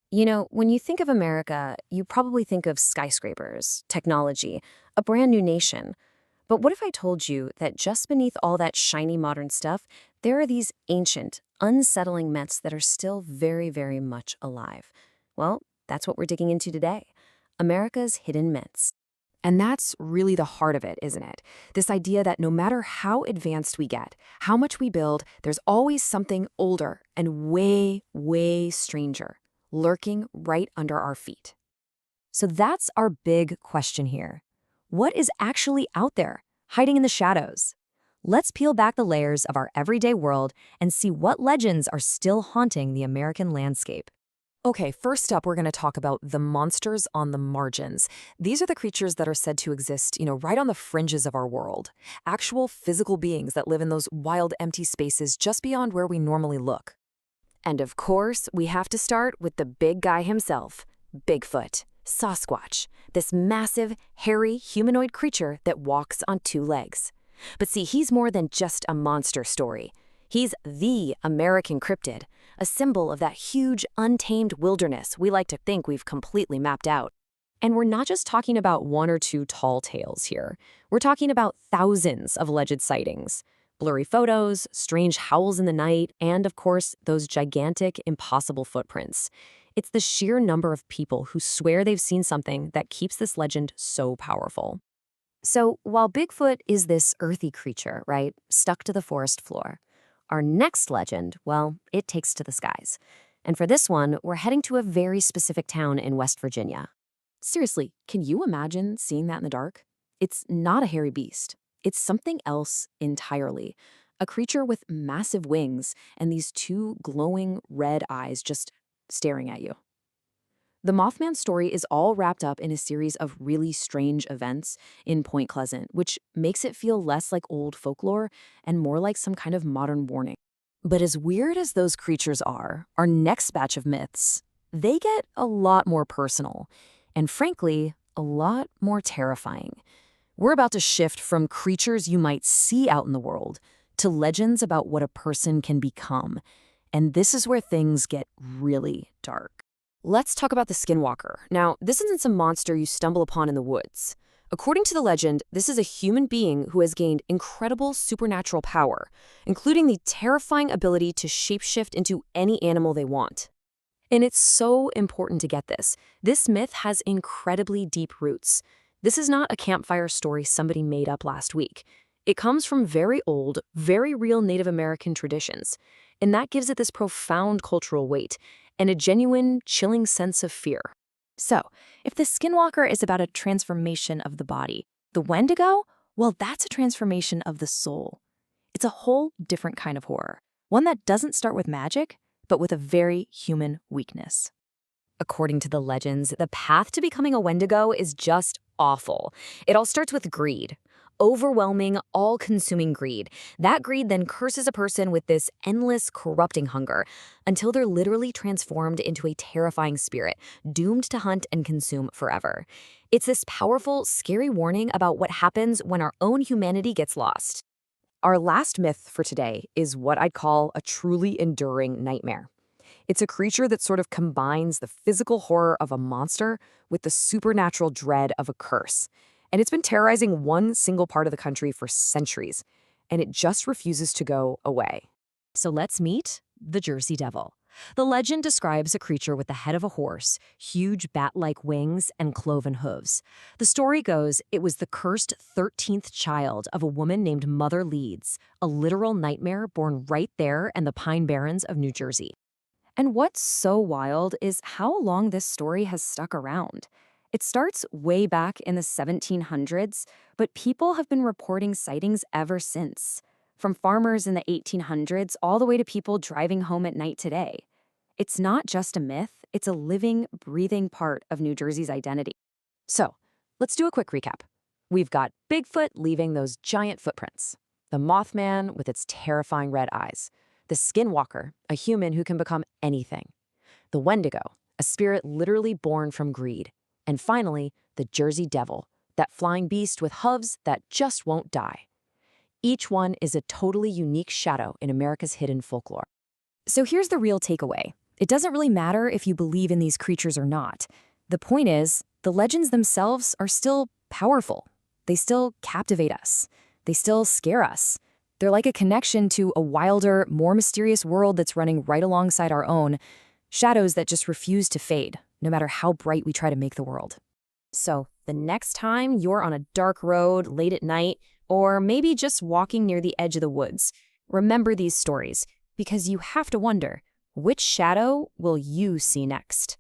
You know, when you think of America, you probably think of skyscrapers, technology, a brand new nation. But what if I told you that just beneath all that shiny modern stuff, there are these ancient, unsettling myths that are still very, very much alive? Well, that's what we're digging into today. America's hidden myths. And that's really the heart of it, isn't it? This idea that no matter how advanced we get, how much we build, there's always something older and way, way stranger lurking right under our feet. So that's our big question here. What is actually out there, hiding in the shadows? Let's peel back the layers of our everyday world and see what legends are still haunting the American landscape. Okay, first up, we're going to talk about the monsters on the margins. These are the creatures that are said to exist, right on the fringes of our world. Actual physical beings that live in those wild, empty spaces just beyond where we normally look. And of course, we have to start with the big guy himself, Bigfoot, Sasquatch, this massive, hairy, humanoid creature that walks on two legs. But see, he's more than just a monster story. He's the American cryptid, a symbol of that huge, untamed wilderness we like to think we've completely mapped out. And we're not just talking about one or two tall tales here. We're talking about thousands of alleged sightings. Blurry photos, strange howls in the night, and of course, those gigantic, impossible footprints. It's the sheer number of people who swear they've seen something that keeps this legend so powerful. So, while Bigfoot is this earthy creature, right, stuck to the forest floor, our next legend, well, it takes to the skies. And for this one, we're heading to a very specific town in West Virginia. Seriously, can you imagine seeing that in the dark? It's not a hairy beast. It's something else entirely. A creature with massive wings and these two glowing red eyes just staring at you. The Mothman story is all wrapped up in a series of really strange events in Point Pleasant, which makes it feel less like old folklore and more like some kind of modern warning. But as weird as those creatures are, our next batch of myths, they get a lot more personal and, frankly, a lot more terrifying. We're about to shift from creatures you might see out in the world to legends about what a person can become. And this is where things get really dark. Let's talk about the Skinwalker. Now, this isn't some monster you stumble upon in the woods. According to the legend, this is a human being who has gained incredible supernatural power, including the terrifying ability to shapeshift into any animal they want. And it's so important to get this. This myth has incredibly deep roots. This is not a campfire story somebody made up last week. It comes from very old, very real Native American traditions, and that gives it this profound cultural weight and a genuine, chilling sense of fear. So, if the Skinwalker is about a transformation of the body, the Wendigo, well, that's a transformation of the soul. It's a whole different kind of horror, one that doesn't start with magic, but with a very human weakness. According to the legends, the path to becoming a Wendigo is just awful. It all starts with greed. Overwhelming, all-consuming greed. That greed then curses a person with this endless, corrupting hunger until they're literally transformed into a terrifying spirit, doomed to hunt and consume forever. It's this powerful, scary warning about what happens when our own humanity gets lost. Our last myth for today is what I'd call a truly enduring nightmare. It's a creature that sort of combines the physical horror of a monster with the supernatural dread of a curse. And it's been terrorizing one single part of the country for centuries, and it just refuses to go away. So let's meet the Jersey Devil. The legend describes a creature with the head of a horse, huge bat-like wings, and cloven hooves. The story goes it was the cursed 13th child of a woman named Mother Leeds, a literal nightmare born right there in the Pine Barrens of New Jersey. And what's so wild is how long this story has stuck around. It starts way back in the 1700s, but people have been reporting sightings ever since, from farmers in the 1800s all the way to people driving home at night today. It's not just a myth, it's a living, breathing part of New Jersey's identity. So, let's do a quick recap. We've got Bigfoot leaving those giant footprints, the Mothman with its terrifying red eyes, the Skinwalker, a human who can become anything, the Wendigo, a spirit literally born from greed, and finally, the Jersey Devil, that flying beast with hooves that just won't die. Each one is a totally unique shadow in America's hidden folklore. So here's the real takeaway. It doesn't really matter if you believe in these creatures or not. The point is, the legends themselves are still powerful. They still captivate us. They still scare us. They're like a connection to a wilder, more mysterious world that's running right alongside our own, shadows that just refuse to fade, no matter how bright we try to make the world. So, the next time you're on a dark road late at night, or maybe just walking near the edge of the woods, remember these stories, because you have to wonder, which shadow will you see next?